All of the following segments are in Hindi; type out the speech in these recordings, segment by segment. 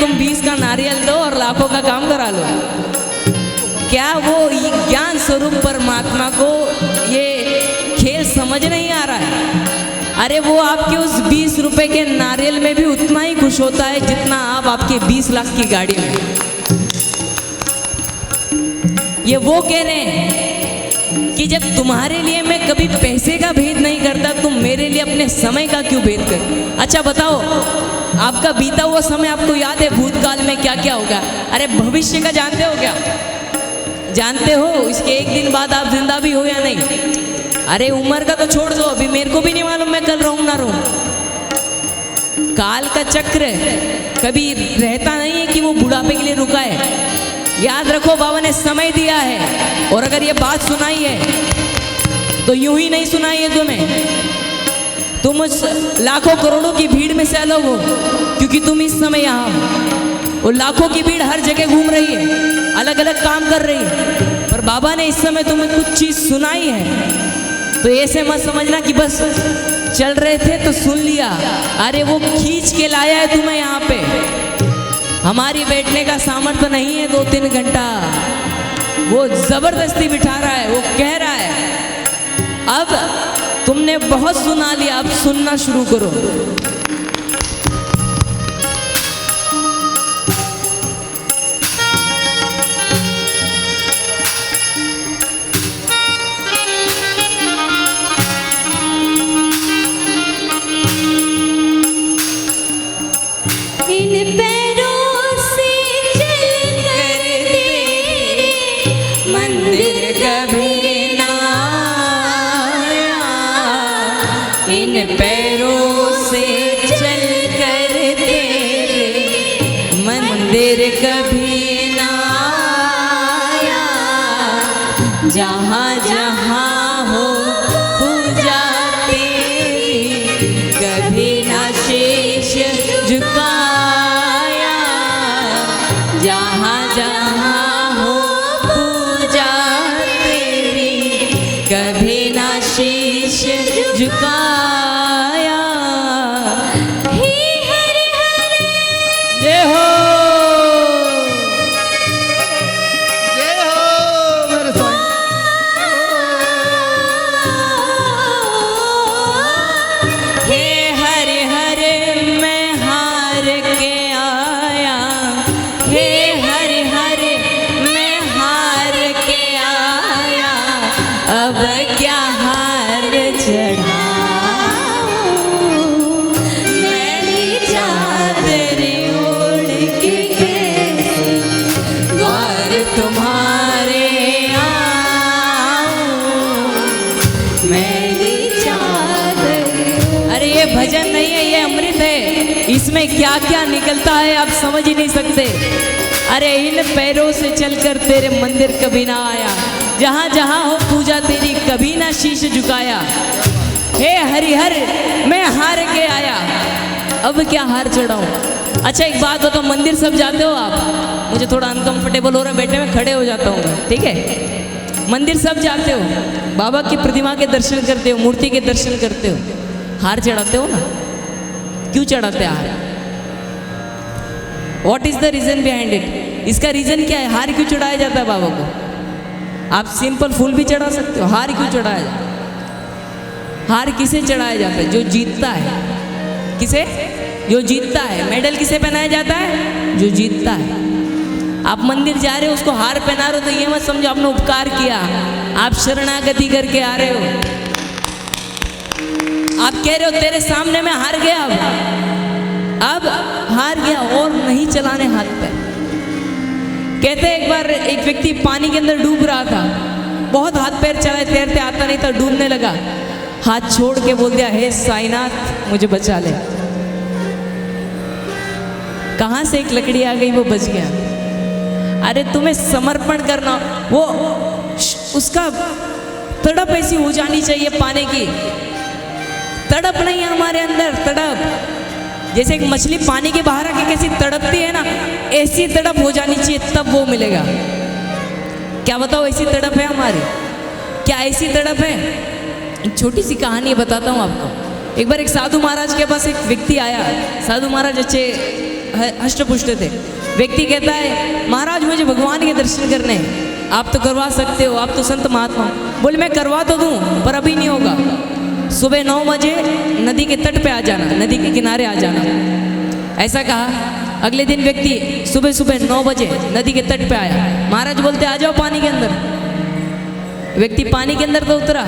तुम 20 का नारियल दो और लाखों का काम करा लो। क्या वो ज्ञान स्वरूप परमात्मा को ये खेल समझ नहीं आ रहा है? अरे वो आपके उस 20 रुपए के नारियल में भी उतना ही खुश होता है जितना आप आपके 20 लाख की गाड़ी में। ये वो कह रहे हैं कि जब तुम्हारे लिए मैं कभी पैसे का भेद नहीं करता, तुम मेरे लिए अपने समय का क्यों भेद कर? अच्छा बताओ, आपका बीता हुआ समय आपको याद है? भूतकाल में क्या क्या होगा? अरे भविष्य का जानते हो क्या? जानते हो इसके एक दिन बाद आप जिंदा भी हो या नहीं? अरे उम्र का तो छोड़ दो, अभी मेरे को भी नहीं मालूम मैं कल रहूं ना रहूं। काल का चक्र कभी रहता नहीं है कि वो बुढ़ापे के लिए रुका है। याद रखो, बाबा ने समय दिया है, और अगर ये बात सुनाई है तो यूं ही नहीं सुनाई है तुम्हें। तुम उस लाखों करोड़ों की भीड़ में से अलग हो, क्योंकि तुम इस समय यहाँ हो। वो लाखों की भीड़ हर जगह घूम रही है, अलग अलग काम कर रही है, पर बाबा ने इस समय तुम्हें कुछ चीज सुनाई है। तो ऐसे मत समझना कि बस चल रहे थे तो सुन लिया। अरे वो खींच के लाया है तुम्हें यहाँ पे। हमारी बैठने का सामर्थ्य नहीं है 2-3 घंटा, वो जबरदस्ती बिठा रहा है। वो कह रहा है अब तुमने बहुत सुना लिया, अब सुनना शुरू करो। कभी ना आया, जहाँ जहाँ हो पूजा तेरी, कभी ना शीश झुकाया। जहाँ जहाँ हो पूजा तेरी, कभी ना शीश झुकाया। हे हरे हरे जय हो। अब क्या हार चढ़ाऊं, मैंने चादर ओढ़ के कैसे द्वार तुम्हारे आऊं, मैंने चादर। अरे ये भजन नहीं है, ये अमृत है। इसमें क्या क्या निकलता है आप समझ ही नहीं सकते। अरे इन पैरों से चलकर तेरे मंदिर कभी ना आया, जहाँ जहाँ हो पूजा तेरी, कभी ना शीश झुकाया। हे हरिहर मैं हार के आया, अब क्या हार चढ़ाऊं। अच्छा एक बात बताओ, मंदिर सब जाते हो आप? मुझे थोड़ा अनकंफर्टेबल हो रहा है बैठने में, खड़े हो जाता हूँ मैं, ठीक है? मंदिर सब जाते हो, बाबा की प्रतिमा के दर्शन करते हो, मूर्ति के दर्शन करते हो, हार चढ़ाते हो ना? क्यों चढ़ाते हार? What is the reason behind it? इसका रीजन क्या है? हार क्यों चढ़ाया जाता है बाबा को? आप सिंपल फूल भी चढ़ा सकते हो, हार क्यों चढ़ाया जाता है? हार किसे चढ़ाया जाता है? जो जीतता है। किसे? जो जीतता है। मेडल किसे पहनाया जाता है? जो जीतता है। आप मंदिर जा रहे हो, उसको हार पहना रहे हो, तो ये मत समझो आपने उपकार किया। आप शरणागति करके आ रहे हो। आप कह रहे हो तेरे सामने मैं हार गया, अब हार गया और नहीं चलाने हाथ पैर। कहते हैं एक बार एक व्यक्ति पानी के अंदर डूब रहा था, बहुत हाथ पैर चलाए, तैरते आता नहीं था, डूबने लगा। हाथ छोड़ के बोल दिया, हे साईनाथ मुझे बचा ले। कहां से एक लकड़ी आ गई, वो बच गया। अरे तुम्हें समर्पण करना, वो उसका तड़प ऐसी हो जानी चाहिए पाने की। तड़प नहीं है हमारे अंदर, तड़प जैसे एक मछली पानी के बाहर आके कैसी तड़पती है ना, ऐसी तड़प हो जानी चाहिए, तब वो मिलेगा। क्या बताओ ऐसी तड़प है हमारी? क्या ऐसी तड़प है? एक छोटी सी कहानी बताता हूँ आपको। एक बार एक साधु महाराज के पास एक व्यक्ति आया। साधु महाराज अच्छे हष्टपुष्ट थे। व्यक्ति कहता है महाराज मुझे भगवान के दर्शन करने हैं, आप तो करवा सकते हो, आप तो संत महात्मा। बोले मैं करवा तो दूं पर अभी नहीं होगा, सुबह 9 बजे नदी के तट पे आ जाना, नदी के किनारे आ जाना, ऐसा कहा। अगले दिन व्यक्ति सुबह सुबह 9 बजे नदी के तट पे आया। महाराज बोलते आ जाओ पानी के अंदर। व्यक्ति पानी के अंदर तो उतरा,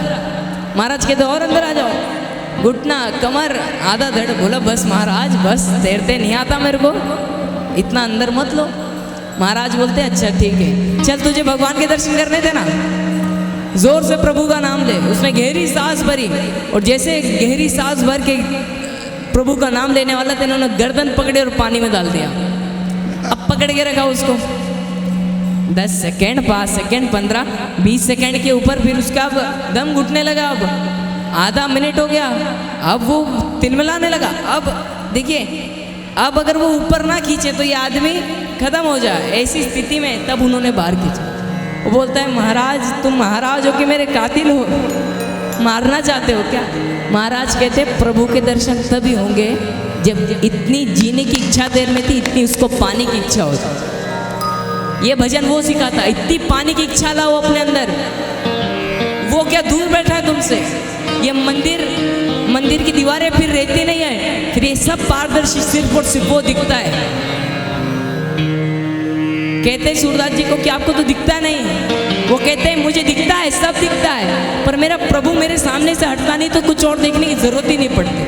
महाराज कहते और अंदर आ जाओ। घुटना कमर आधा धड़। बोला बस महाराज बस, तैरते नहीं आता मेरे को, इतना अंदर मत लो। महाराज बोलते अच्छा ठीक है, चल तुझे भगवान के दर्शन करने थे ना, जोर से प्रभु का नाम ले। उसने गहरी सांस भरी और जैसे गहरी सांस भर के प्रभु का नाम लेने वाला था, इन्होंने गर्दन पकड़े और पानी में डाल दिया। अब पकड़ के रखा उसको 10 सेकेंड, 5 सेकेंड, 15, 20 सेकेंड के ऊपर, फिर उसका अब दम घुटने लगा। अब आधा मिनट हो गया, अब वो तिलमिलाने लगा। अब देखिए, अब अगर वो ऊपर ना खींचे तो ये आदमी खत्म हो जाए। ऐसी स्थिति में तब उन्होंने बाहर खींचा। वो बोलता है महाराज तुम महाराज हो कि मेरे कातिल हो, मारना चाहते हो क्या? महाराज कहते प्रभु के दर्शन तभी होंगे जब इतनी जीने की इच्छा देर में थी, इतनी उसको पाने की इच्छा होती। ये भजन वो सिखाता, इतनी पानी की इच्छा लाओ अपने अंदर। वो क्या दूर बैठा है तुमसे? ये मंदिर की दीवारें फिर रहती नहीं है, फिर ये सब पारदर्शी सिर्फ और सिर्फ वो दिखता है। कहते हैं सूरदास जी को कि आपको तो दिखता नहीं। वो कहते हैं मुझे दिखता है, सब दिखता है, पर मेरा प्रभु मेरे सामने से हटता नहीं तो कुछ और देखने की जरूरत ही नहीं पड़ती।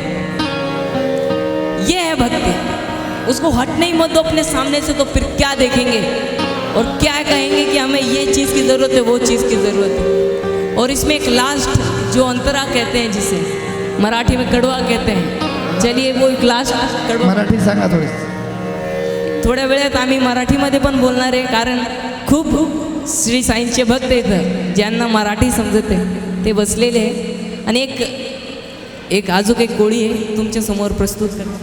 ये है भक्ति। उसको हटने ही मत दो अपने सामने से, तो फिर क्या देखेंगे और क्या कहेंगे कि हमें ये चीज़ की ज़रूरत है, वो चीज़ की ज़रूरत है। और इसमें एक लास्ट जो अंतरा कहते हैं, जिसे मराठी में कड़वा कहते हैं, चलिए वो एक लास्ट कड़वा मराठी सांगा थोडी. थोड्या वेळात आम्ही मराठीमध्ये पण बोलणार आहे, कारण खूप श्री साईंचे भक्त इथं ज्यांना मराठी समजते ते बसलेले आहे. आणि एक अजून एक गोळी आहे तुमच्या समोर प्रस्तुत करतो.